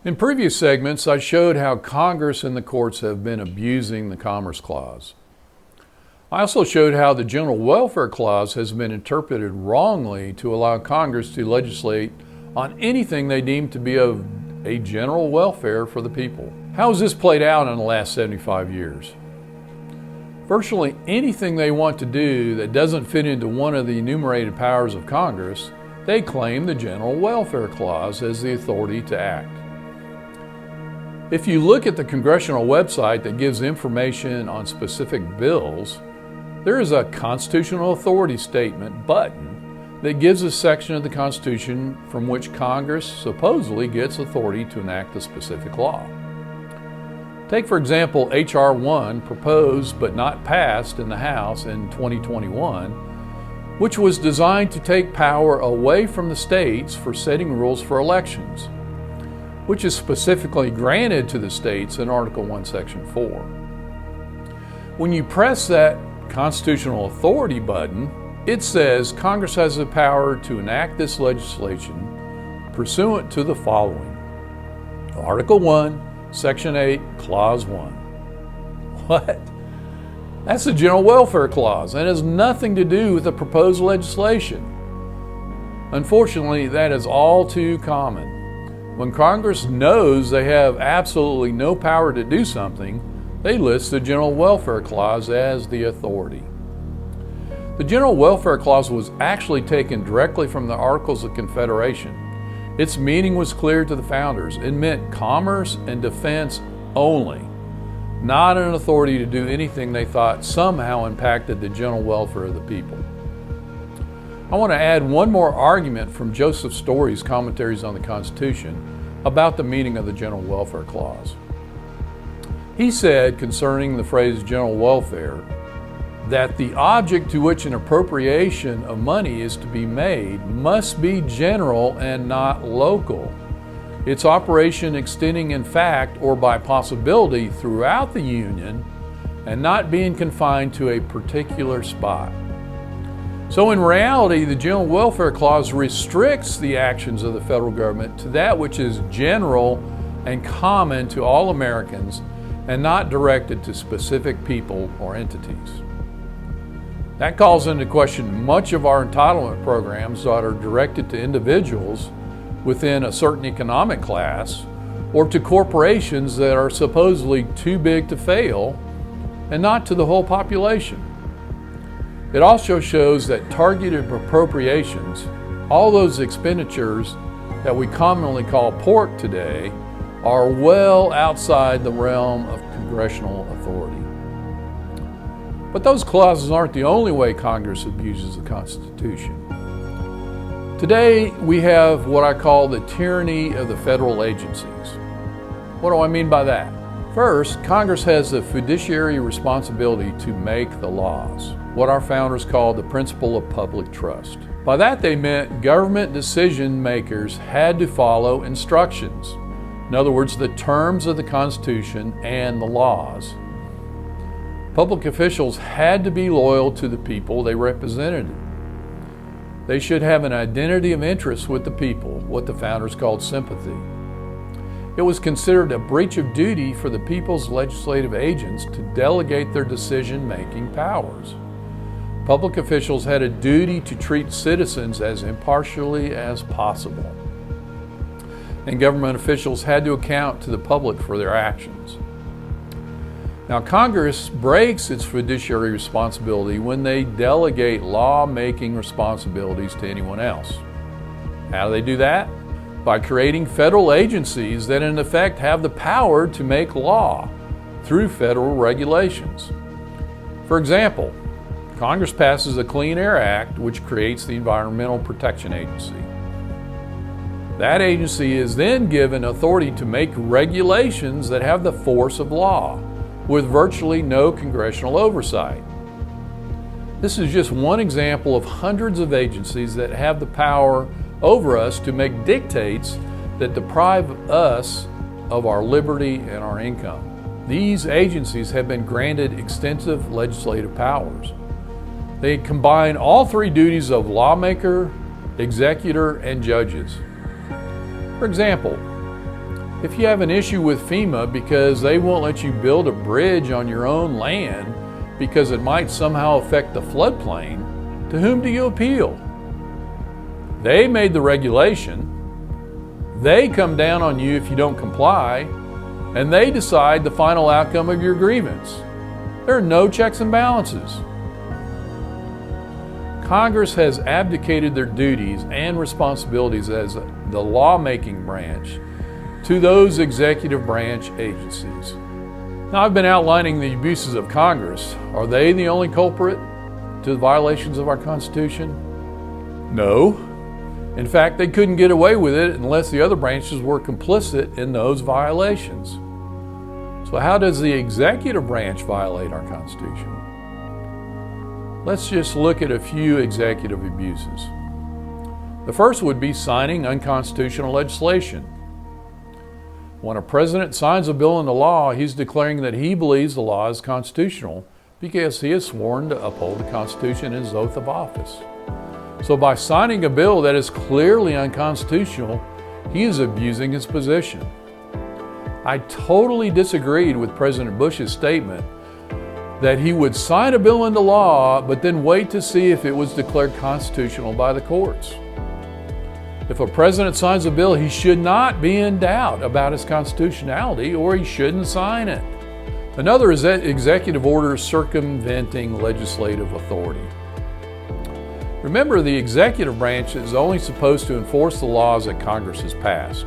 In previous segments, I showed how Congress and the courts have been abusing the Commerce Clause. I also showed how the General Welfare Clause has been interpreted wrongly to allow Congress to legislate on anything they deem to be of a general welfare for the people. How has this played out in the last 75 years? Virtually anything they want to do that doesn't fit into one of the enumerated powers of Congress, they claim the General Welfare Clause as the authority to act. If you look at the congressional website that gives information on specific bills, there is a constitutional authority statement button that gives a section of the Constitution from which Congress supposedly gets authority to enact a specific law. Take, for example, H.R. 1, proposed but not passed in the House in 2021, which was designed to take power away from the states for setting rules for elections, which is specifically granted to the states in Article 1, Section 4. When you press that constitutional authority button, it says Congress has the power to enact this legislation pursuant to the following. Article 1, Section 8, Clause 1. What? That's the General Welfare Clause and has nothing to do with the proposed legislation. Unfortunately, that is all too common. When Congress knows they have absolutely no power to do something, they list the General Welfare Clause as the authority. The General Welfare Clause was actually taken directly from the Articles of Confederation. Its meaning was clear to the founders. It meant commerce and defense only, not an authority to do anything they thought somehow impacted the general welfare of the people. I want to add one more argument from Joseph Story's Commentaries on the Constitution about the meaning of the General Welfare Clause. He said concerning the phrase general welfare that the object to which an appropriation of money is to be made must be general and not local, its operation extending in fact or by possibility throughout the Union and not being confined to a particular spot. So in reality, the General Welfare Clause restricts the actions of the federal government to that which is general and common to all Americans and not directed to specific people or entities. That calls into question much of our entitlement programs that are directed to individuals within a certain economic class or to corporations that are supposedly too big to fail and not to the whole population. It also shows that targeted appropriations, all those expenditures that we commonly call pork today, are well outside the realm of congressional authority. But those clauses aren't the only way Congress abuses the Constitution. Today, we have what I call the tyranny of the federal agencies. What do I mean by that? First, Congress has the fiduciary responsibility to make the laws, what our founders called the principle of public trust. By that they meant government decision makers had to follow instructions. In other words, the terms of the Constitution and the laws. Public officials had to be loyal to the people they represented. They should have an identity of interest with the people, what the founders called sympathy. It was considered a breach of duty for the people's legislative agents to delegate their decision-making powers. Public officials had a duty to treat citizens as impartially as possible. And government officials had to account to the public for their actions. Now, Congress breaks its fiduciary responsibility when they delegate law-making responsibilities to anyone else. How do they do that? By creating federal agencies that in effect have the power to make law through federal regulations. For example, Congress passes the Clean Air Act, which creates the Environmental Protection Agency. That agency is then given authority to make regulations that have the force of law, with virtually no congressional oversight. This is just one example of hundreds of agencies that have the power over us to make dictates that deprive us of our liberty and our income. These agencies have been granted extensive legislative powers. They combine all three duties of lawmaker, executor, and judges. For example, If you have an issue with FEMA because they won't let you build a bridge on your own land because it might somehow affect the floodplain, to whom do you appeal? They made the regulation. They come down on you if you don't comply, and they decide the final outcome of your grievance. There are no checks and balances. Congress has abdicated their duties and responsibilities as the lawmaking branch to those executive branch agencies. Now, I've been outlining the abuses of Congress. Are they the only culprit to the violations of our Constitution? No. In fact, they couldn't get away with it unless the other branches were complicit in those violations. So how does the executive branch violate our Constitution? Let's just look at a few executive abuses. The first would be signing unconstitutional legislation. When a president signs a bill into law, he's declaring that he believes the law is constitutional because he has sworn to uphold the Constitution in his oath of office. So by signing a bill that is clearly unconstitutional, he is abusing his position. I totally disagreed with President Bush's statement that he would sign a bill into law but then wait to see if it was declared constitutional by the courts. If a president signs a bill, he should not be in doubt about its constitutionality, or he shouldn't sign it. Another is that executive order circumventing legislative authority. Remember, the executive branch is only supposed to enforce the laws that Congress has passed.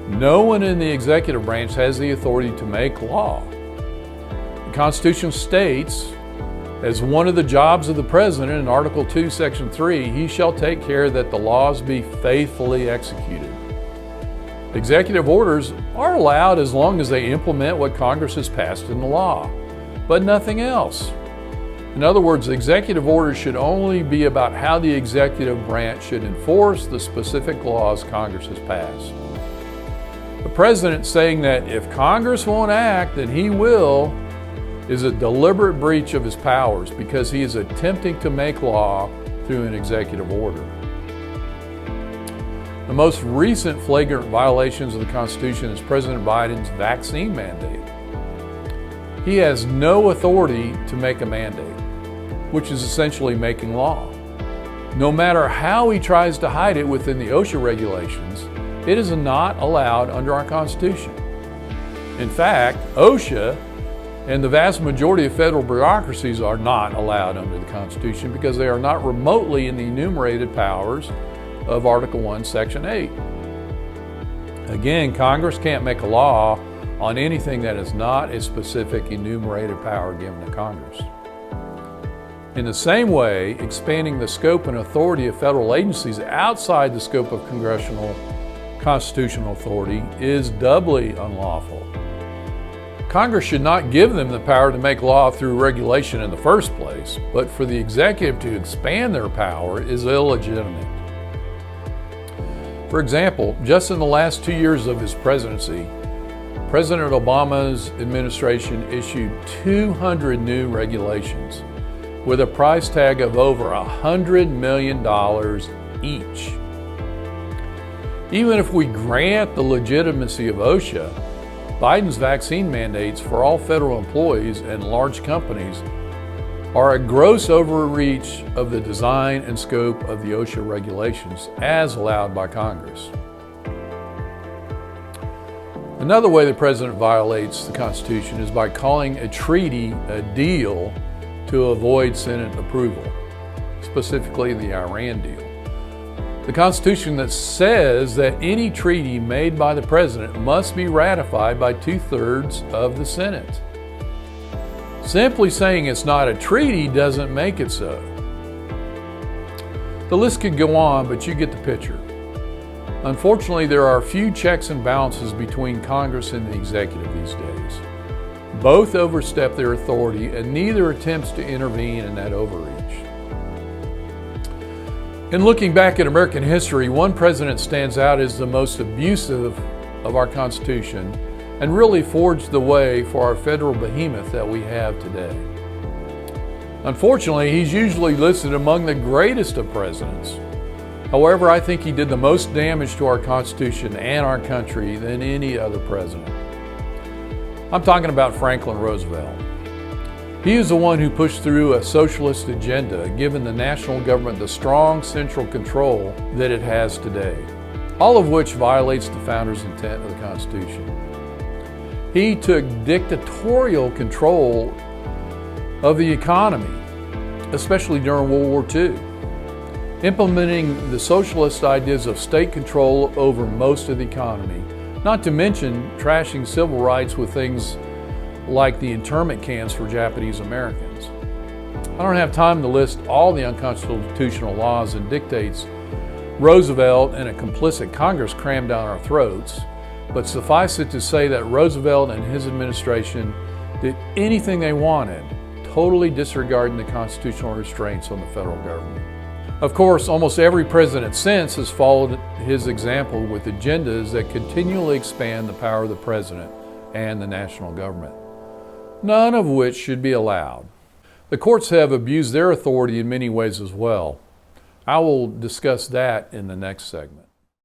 No one in the executive branch has the authority to make law. The Constitution states, as one of the jobs of the President in Article 2, Section 3, he shall take care that the laws be faithfully executed. Executive orders are allowed as long as they implement what Congress has passed in the law, but nothing else. In other words, executive orders should only be about how the executive branch should enforce the specific laws Congress has passed. The President saying that if Congress won't act, then he will, is a deliberate breach of his powers because he is attempting to make law through an executive order. The most recent flagrant violations of the Constitution is President Biden's vaccine mandate. He has no authority to make a mandate, which is essentially making law. No matter how he tries to hide it within the OSHA regulations, it is not allowed under our Constitution. In fact, OSHA and the vast majority of federal bureaucracies are not allowed under the Constitution because they are not remotely in the enumerated powers of Article 1, Section 8. Again, Congress can't make a law on anything that is not a specific enumerated power given to Congress. In the same way, expanding the scope and authority of federal agencies outside the scope of congressional constitutional authority is doubly unlawful. Congress should not give them the power to make law through regulation in the first place, but for the executive to expand their power is illegitimate. For example, just in the last 2 years of his presidency, President Obama's administration issued 200 new regulations with a price tag of over $100 million each. Even if we grant the legitimacy of OSHA, Biden's vaccine mandates for all federal employees and large companies are a gross overreach of the design and scope of the OSHA regulations as allowed by Congress. Another way the president violates the Constitution is by calling a treaty a deal to avoid Senate approval, specifically the Iran deal. The Constitution that says that any treaty made by the president must be ratified by 2/3 of the Senate. Simply saying it's not a treaty doesn't make it so. The list could go on, but you get the picture. Unfortunately, there are few checks and balances between Congress and the executive these days. Both overstep their authority, and neither attempts to intervene in that overreach. In looking back at American history, one president stands out as the most abusive of our Constitution and really forged the way for our federal behemoth that we have today. Unfortunately, he's usually listed among the greatest of presidents. However, I think he did the most damage to our Constitution and our country than any other president. I'm talking about Franklin Roosevelt. He is the one who pushed through a socialist agenda, giving the national government the strong central control that it has today, all of which violates the founders' intent of the Constitution. He took dictatorial control of the economy, especially during World War II, implementing the socialist ideas of state control over most of the economy, not to mention trashing civil rights with things like the internment camps for Japanese Americans. I don't have time to list all the unconstitutional laws and dictates Roosevelt and a complicit Congress crammed down our throats, but suffice it to say that Roosevelt and his administration did anything they wanted, totally disregarding the constitutional restraints on the federal government. Of course, almost every president since has followed his example with agendas that continually expand the power of the president and the national government, none of which should be allowed. The courts have abused their authority in many ways as well. I will discuss that in the next segment.